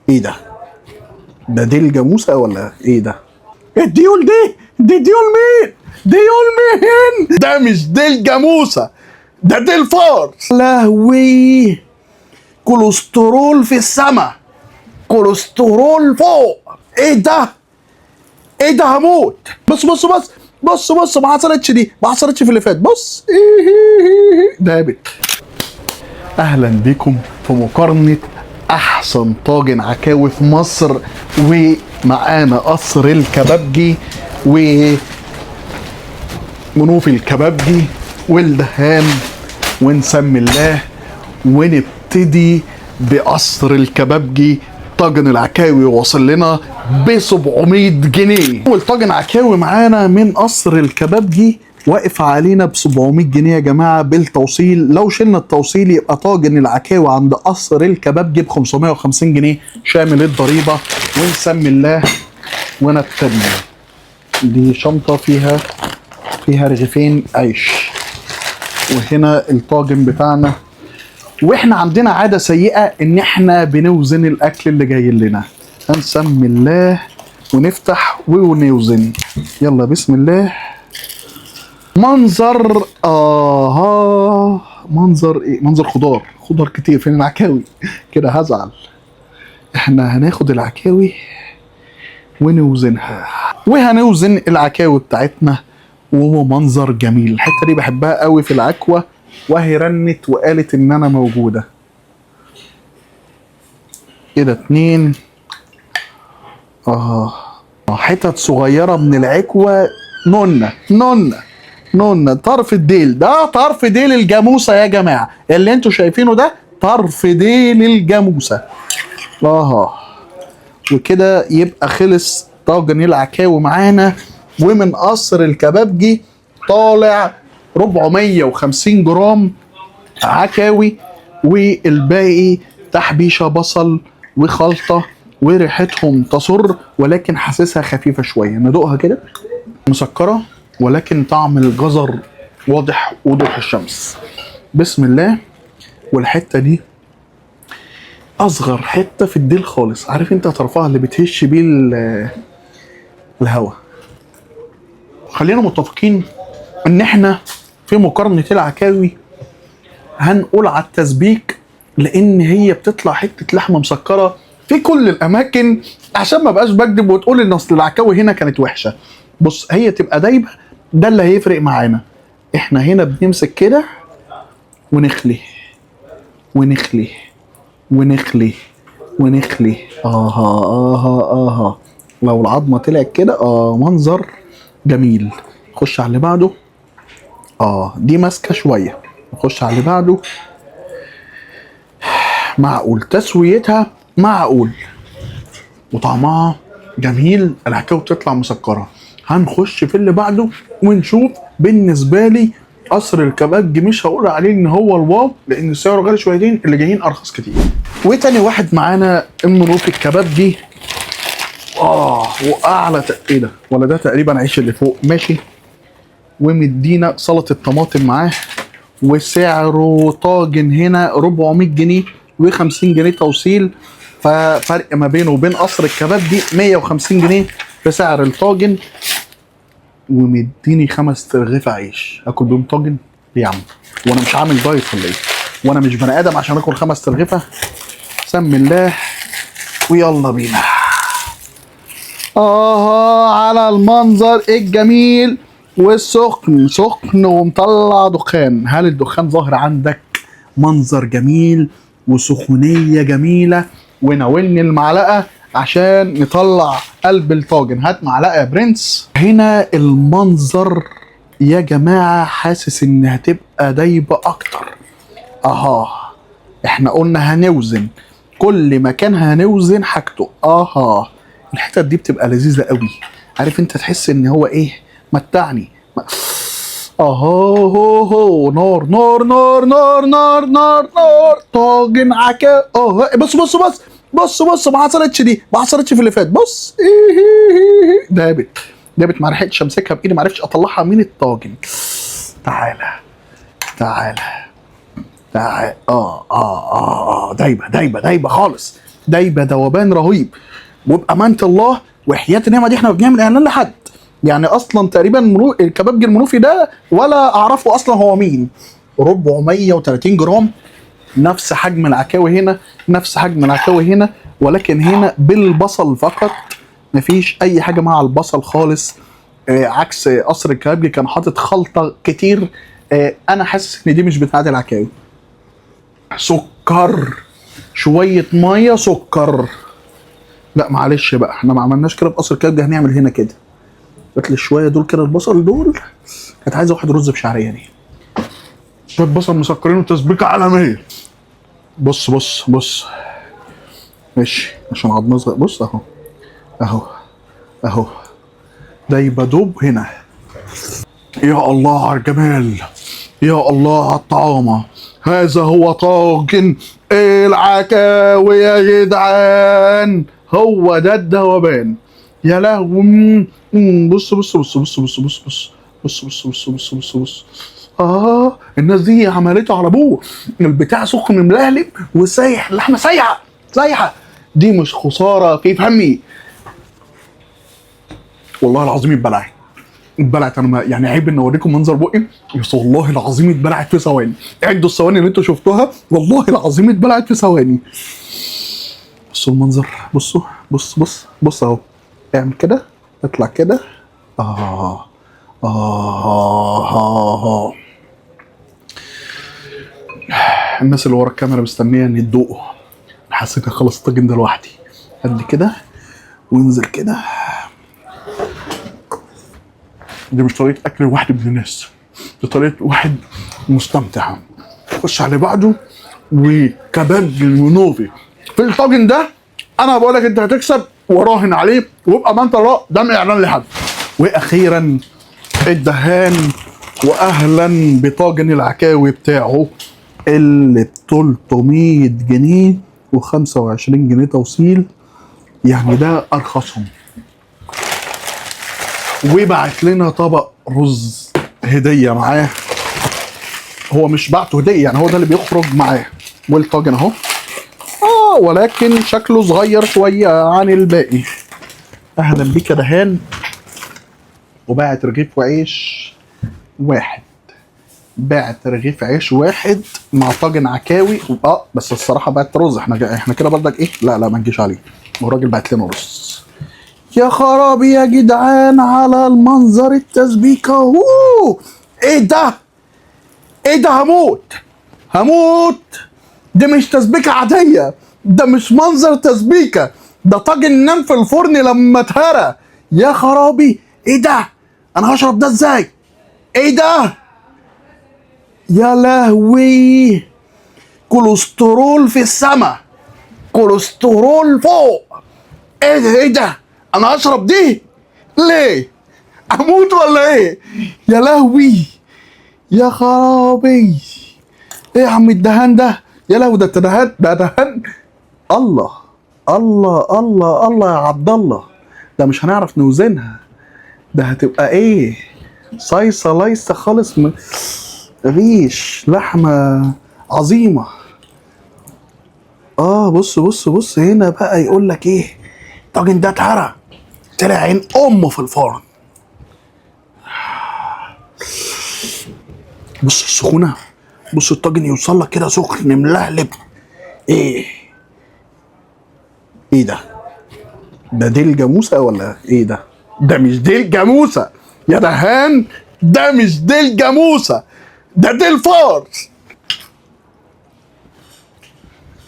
ايه ده؟ ده ديل جاموسه ولا ايه ده؟ الديول دي ديول مين؟ ديول مين؟ ده مش ديل جاموسه، ده ديل فار. لهوي، كوليسترول في السما، كوليسترول فوق. ايه ده؟ ايه ده؟ هموت. بص ما حصلتش دي، ما حصلتش في اللي فات. بص دابت. اهلا بكم في مقارنة احسن طاجن عكاوي في مصر، ومعانا قصر الكبابجي ومنوفي الكبابجي والدهان، ونسمي الله ونبتدي بقصر الكبابجي. طاجن العكاوي واصل لنا ب 700 جنيه. اول طاجن عكاوي معانا من قصر الكبابجي واقف علينا ب 700 جنيه يا جماعه بالتوصيل. لو شلنا التوصيل يبقى طاجن العكاوي عند قصر الكبابجي ب 550 جنيه شامل الضريبه. ونسمي الله ونبتدي. دي شنطه فيها رغيفين عيش، وهنا الطاجن بتاعنا. واحنا عندنا عاده سيئه ان احنا بنوزن الاكل اللي جاي لنا. هنسمي الله ونفتح ونوزن. يلا بسم الله. منظر منظر ايه؟ منظر خضار كتير. فين العكاوي؟ كده هزعل. احنا هناخد العكاوي ونوزنها، وهنوزن العكاوي بتاعتنا، وهو منظر جميل. الحته دي بحبها قوي في العكوه، وهي رنت وقالت ان انا موجوده. كده 2 حتت صغيره من العكوه. نونه طرف الديل. ده طرف ديل الجاموسه يا جماعه، اللي انتوا شايفينه ده طرف ديل الجاموسه. وكده يبقى خلص طاجن العكاوي معانا. ومن قصر الكبابجي طالع 450 جرام عكاوي، والباقي تحبيشه بصل وخلطه، وريحتهم تصر ولكن حاسسها خفيفه شويه. ندوقها كده. مسكره ولكن طعم الجزر واضح وضوح الشمس. بسم الله. والحته دي اصغر حته في الديل خالص. عارف انت طرفها اللي بتهش بيه الهوا. خلينا متفقين ان احنا في مقارنه العكاوي هنقول على التسبيك، لان هي بتطلع حته لحمه مسكره في كل الاماكن، عشان ما بقاش بكذب وتقول ان اصل العكاوي هنا كانت وحشه. بص، هي تبقى دايبه، ده اللي هيفرق معانا. احنا هنا بنمسك كده ونخلي ونخلي ونخلي ونخلي. لو العظمه طلعت كده منظر جميل. نخش على اللي بعده. دي ماسكه شويه. نخش على اللي بعده. معقول تسويتها، معقول، وطعمها جميل. العكاوي بتطلع مسكره. هنخش في اللي بعده ونشوف. بالنسبه لي قصر الكبابجي مش هقول عليه ان هو الواو، لان سعره غالي شويتين، اللي جايين ارخص كتير. وتاني واحد معانا المنوفي الكبابجي. واعلى ايه ده؟ ولا ده تقريبا عيش اللي فوق. ماشي. ومدينا سلطه الطماطم معاه، وسعره طاجن هنا 400 جنيه و50 جنيه توصيل. ففرق ما بينه وبين قصر الكبابجي 150 جنيه في سعر الطاجن. ومديني 5 رغيف عيش. اكل بيهم طاجن يا عم؟ وانا مش عامل دايت ولا ايه؟ وانا مش بني ادم عشان اكل 5 رغيفه؟ سمي الله ويلا بينا. على المنظر الجميل والسخن، سخن ومطلع دخان. هل الدخان ظاهر عندك؟ منظر جميل وسخونيه جميله. وناولني المعلقه عشان نطلع قلب الطاجن. هات معلقه يا برنس. هنا المنظر يا جماعه حاسس ان هتبقى دايبه اكتر. احنا قلنا هنوزن، كل مكان هنوزن حاجته. الحتت دي بتبقى لذيذه قوي. عارف انت تحس ان هو ايه؟ متعني. هو نار نار نار نار نار نار نار. طاجن عكا. بص ما حصلتش دي، ما حصلتش في اللي فات. بص دابت ما لحقتش امسكها بايدي، ما عرفتش اطلعها من الطاجن. تعالى دايبه خالص، دايبه ذوبان رهيب. وبامانه الله وحياه النعمه دي احنا بنعمل اعلان لحد، يعني اصلا تقريبا الكبابجي المنوفي ده ولا اعرفه اصلا هو مين. 430 جرام، نفس حجم العكاوي هنا، نفس حجم العكاوي هنا، ولكن هنا بالبصل فقط، مفيش اي حاجه مع البصل خالص. عكس قصر الكبابجي كان حاطط خلطه كتير. انا حاسس ان دي مش بتاعت العكاوي. سكر، شويه ميه سكر. لا معلش بقى، احنا ما عملناش كده في قصر الكبابجي، هنعمل هنا كده. هات لي شويه دول كده، البصل دول كانت عايزه واحد رز بشعريه دي. شويه بصل مسكرين وتسبيكه عالميه. بص بص بص، ماشي عشان عضمه صغير. بص اهو اهو اهو، دايبه دوب هنا. يا الله على الجمال، يا الله على الطعامه. هذا هو طاجن العكاوي يا جدعان، هو ده الذوبان. يا لهوي. بص بص بص بص بص بص بص بص بص بص بص بص بص. الناس دي عملته على ابوه. البتاع سخن ملهلب وسايح، اللحمه سايحه سايحه. دي مش خساره في فمي، والله العظيم اتبلعت. اتبلعت. انا يعني عيب ان اوريكم منظر بقي، بس والله العظيم اتبلعت في ثواني. عدوا الثواني اللي انتوا شفتوها، والله العظيم اتبلعت في ثواني. بصوا المنظر، بصوا بص بص بص اهو. اعمل كده، اطلع كده. آه آه آه. الناس اللي ورا الكاميرا مستنيه ان يدوقوا. حسيت اخلص الطاجن ده لوحدي. قد كده وانزل كده. دي مش طريقه اكل واحد من الناس، دي طريقه واحد مستمتع. خش على بعده. وكبابجي المنوفي في الطاجن ده، انا بقول لك انت هتكسب وراهن عليه، ويبقى ما انت الله ده من اعلان لحد. واخيرا الدهان، واهلا بطاجن العكاوي بتاعه اللي ب 300 جنيه و25 جنيه توصيل، يعني ده ارخصهم. وبعت لنا طبق رز هديه معاه. هو مش بعته هديه، يعني هو ده اللي بيخرج معاه. والطاجن اهو، ولكن شكله صغير شويه عن الباقي. اهلا بيك يا دهان. وباعت رغيف وعيش واحد، باعت رغيف عيش واحد مع طاجن عكاوي. بس الصراحه باعت رز. احنا كده برضك ايه، لا ما نجيش عليه، والراجل باعت لنا رز. يا خرابي يا جدعان على المنظر، التسبيكه. ايه ده، ايه ده، هموت هموت. دي مش تسبيكه عاديه، ده مش منظر تسبيكه، ده طاجن نام في الفرن لما اتهرى. يا خرابي، ايه ده، انا هشرب ده ازاي؟ ايه ده، يا لهوي. كوليسترول في السما، كوليسترول فوق. ايه ده، ايه ده، انا هشرب دي ليه؟ اموت ولا ايه؟ يا لهوي، يا خرابي. ايه يا عم الدهان ده؟ يا لهوي، ده دهان، ده دهان. الله الله الله الله يا عبد الله، ده مش هنعرف نوزنها. ده هتبقى ايه، صيصه ليصه خالص. ريش لحمه عظيمه. بص بص بص هنا بقى، يقول لك ايه، الطاجن ده اتهرى، طلع عين امه في الفرن. بص السخونه، بص الطاجن يوصل لك كده سخن ملهلب. ايه ده، ده ديل جاموسه ولا ايه ده؟ ده مش ديل جاموسه يا دهان، ده مش ديل جاموسه، ده ديل فار.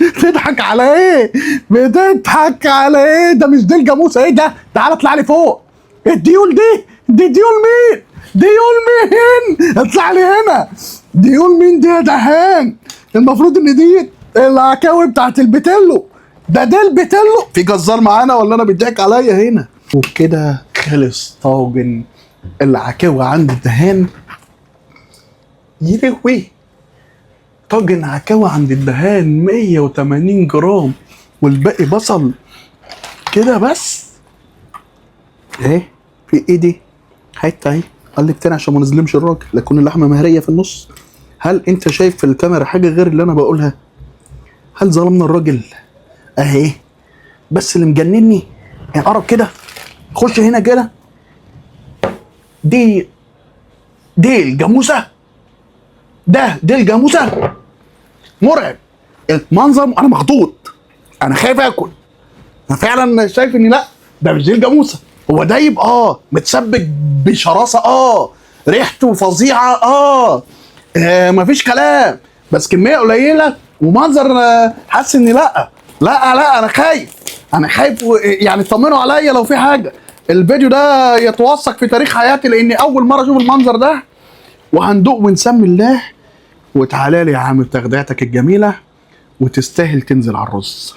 بتضحك على ايه؟ بتضحك على ايه؟ ده مش ديل جاموسه. ايه ده؟ تعالى اطلع لي فوق. الديول دي ديول مين؟ ديول مين؟ اطلع لي هنا. ديول مين دي يا دهان؟ المفروض ان دي العكاوي بتاعت البتلو. ده البتلو. في جزار معانا ولا انا بيضحك عليا هنا؟ وبكده خلص طاجن العكاوي عند الدهان. يلهوي، طاجن عكاوي عند الدهان 180 جرام والباقي بصل كده بس. ايه في ايه دي؟ حته اهي، قلب تاني عشان ما نظلمش الراجل، لا تكون اللحمه مهريه في النص. هل انت شايف في الكاميرا حاجه غير اللي انا بقولها؟ هل ظلمنا الراجل؟ اهي. بس اللي مجنني يعني قرب كده، خش هنا كده، دي الجاموسه، دي الجاموسه. مرعب المنظر، انا مخضوض، انا خايف اكل. انا فعلا شايف ان لا، ده مش دي الجاموسه، هو دايب متسبك بشراسه ريحته فظيعه مفيش كلام، بس كميه قليله ومنظر حاسس اني لا انا خايف يعني اطمنوا عليا لو في حاجه. الفيديو ده يتوثق في تاريخ حياتي لاني اول مره اشوف المنظر ده. وهندوق ونسمي الله. وتعالى لي يا عم بتغديتك الجميله وتستاهل تنزل على الرز.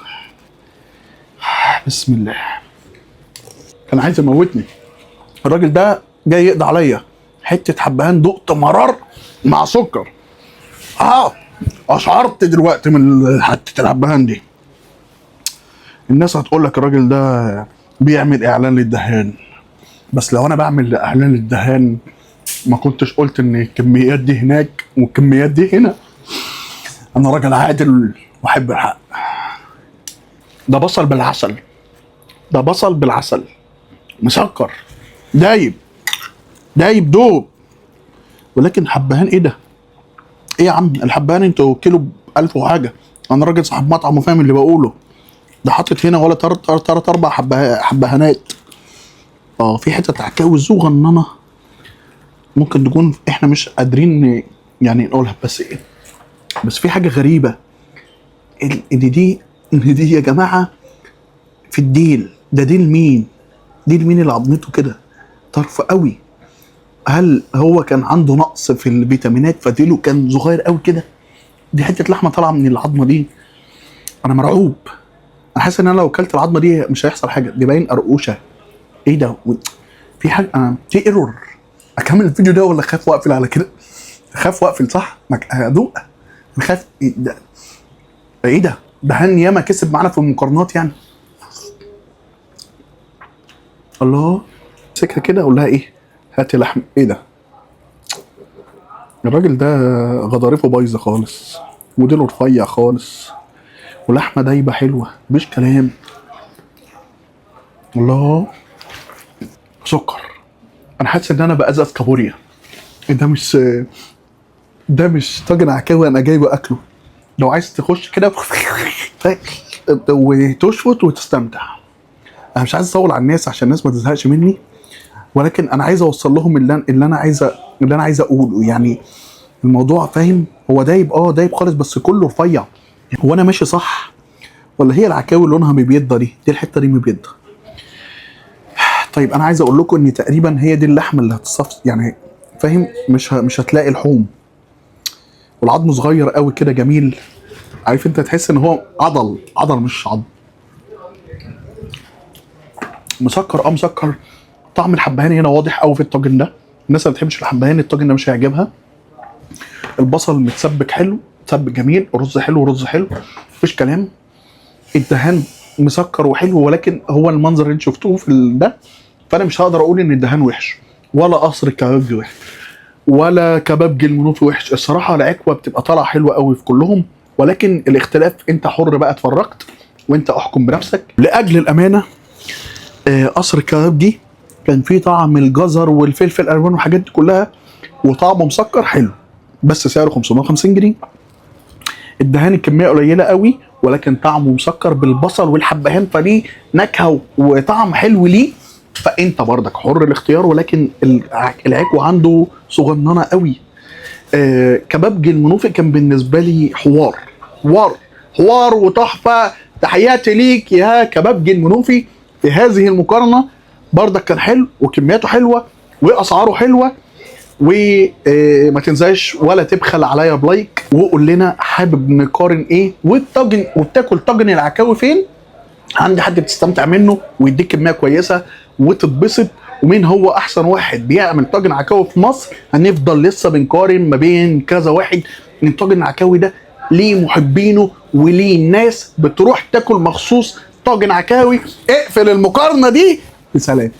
بسم الله. كان عايز يموتني الراجل ده، جاي يقضي عليا. حته حبهان دقت مرار مع سكر. اشعرت دلوقتي من حته الحبهان دي. الناس هتقول لك الراجل ده بيعمل اعلان للدهان، بس لو انا بعمل اعلان للدهان ما كنتش قلت ان الكميات دي هناك والكميات دي هنا. انا راجل عادل واحب الحق. ده بصل بالعسل، مسكر، دايب دوب. ولكن حبهان ايه ده؟ ايه يا عم الحبهان انتوا كيلو ب1000 وحاجه. انا راجل صاحب مطعم وفاهم اللي بقوله. ده حاطط هنا ولا 3 4 حبهانات. في حته عكاوي صغننه ممكن تكون احنا مش قادرين يعني نقولها، بس في حاجه غريبه ان دي يا جماعه في الديل. ده ديل مين اللي عظمته كده طرف قوي؟ هل هو كان عنده نقص في الفيتامينات فديله كان صغير قوي كده؟ دي حته لحمه طالعه من العظمه دي. انا مرعوب. انا حاسس ان انا لو اكلت العظمه دي مش هيحصل حاجه، دي باين قرقوشه. ايه ده؟ في حاجه، انا في ايرور. اكمل الفيديو ده ولا اخاف واقفل على كده؟ اخاف واقفل صح؟ ادوق. انا خايف. ايه ده؟ دهان ياما كسب معانا في المقارنات يعني. الله. سكه كده اقول لها ايه؟ هاتي لحم. ايه ده؟ الراجل ده غضاريفه بايظه خالص وديله رفيع خالص ولحمه دايبه حلوه مش كلام. الله. سكر. انا حاسس ان انا بأزأز كابوريا. ده مش طاجن عكاوي انا جايبه اكله. لو عايز تخش كده وتشفط وتستمتع. انا مش عايز اطول على الناس عشان الناس ما تزهقش مني، ولكن انا عايز اوصل لهم اللي انا عايز اقوله يعني. الموضوع فاهم؟ هو دايب خالص بس كله رفيع. هو انا ماشي صح ولا هي العكاوي لونها مبيضه؟ دي الحته دي مبيضه. طيب انا عايز اقول لكم ان تقريبا هي دي اللحمه اللي هتصفي يعني، فاهم؟ مش هتلاقي لحوم. والعظم صغير قوي كده جميل. عارف انت تحس ان هو عضل مش عظم. مسكر. طعم الحبهان هنا واضح قوي في الطاجن ده. الناس اللي ما بتحبش الحبهان الطاجن ده مش هيعجبها. البصل متسبك حلو، متسبك جميل، رز حلو مفيش كلام. الدهان مسكر وحلو، ولكن هو المنظر اللي انتوا شفتوه في ده، فانا مش هقدر اقول ان الدهان وحش ولا قصر الكبابجي وحش ولا كبابجي المنوفي وحش. الصراحه العكوه بتبقى طالعه حلوه قوي في كلهم، ولكن الاختلاف انت حر بقى. اتفرجت وانت احكم بنفسك. لاجل الامانه قصر الكبابجي كان فيه طعم الجزر والفلفل الالوان والحاجات دي كلها، وطعمه مسكر حلو، بس سعره 550 جنيه. الدهان الكميه قليله قوي ولكن طعمه مسكر بالبصل والحبهان، فليه نكهه وطعم حلو ليه. فانت برضك حر الاختيار، ولكن العكوه عنده صغننه قوي. كبابجي المنوفي كان بالنسبه لي حوار وتحفه. تحياتي ليك يا كبابجي المنوفي في هذه المقارنه. برضك كان حلو وكمياته حلوه واسعاره حلوه. وما تنساش ولا تبخل عليا بلايك، وقول لنا حابب نقارن ايه، وبتاكل طاجن العكاوي فين. عندي حد بتستمتع منه ويديك كميه كويسه وتتبسط. ومين هو احسن واحد بيعمل طاجن عكاوي في مصر؟ هنفضل لسه بنقارن ما بين كذا واحد. ان طاجن العكاوي ده ليه محبينه وليه ناس بتروح تاكل مخصوص طاجن عكاوي. اقفل المقارنه دي بسلام.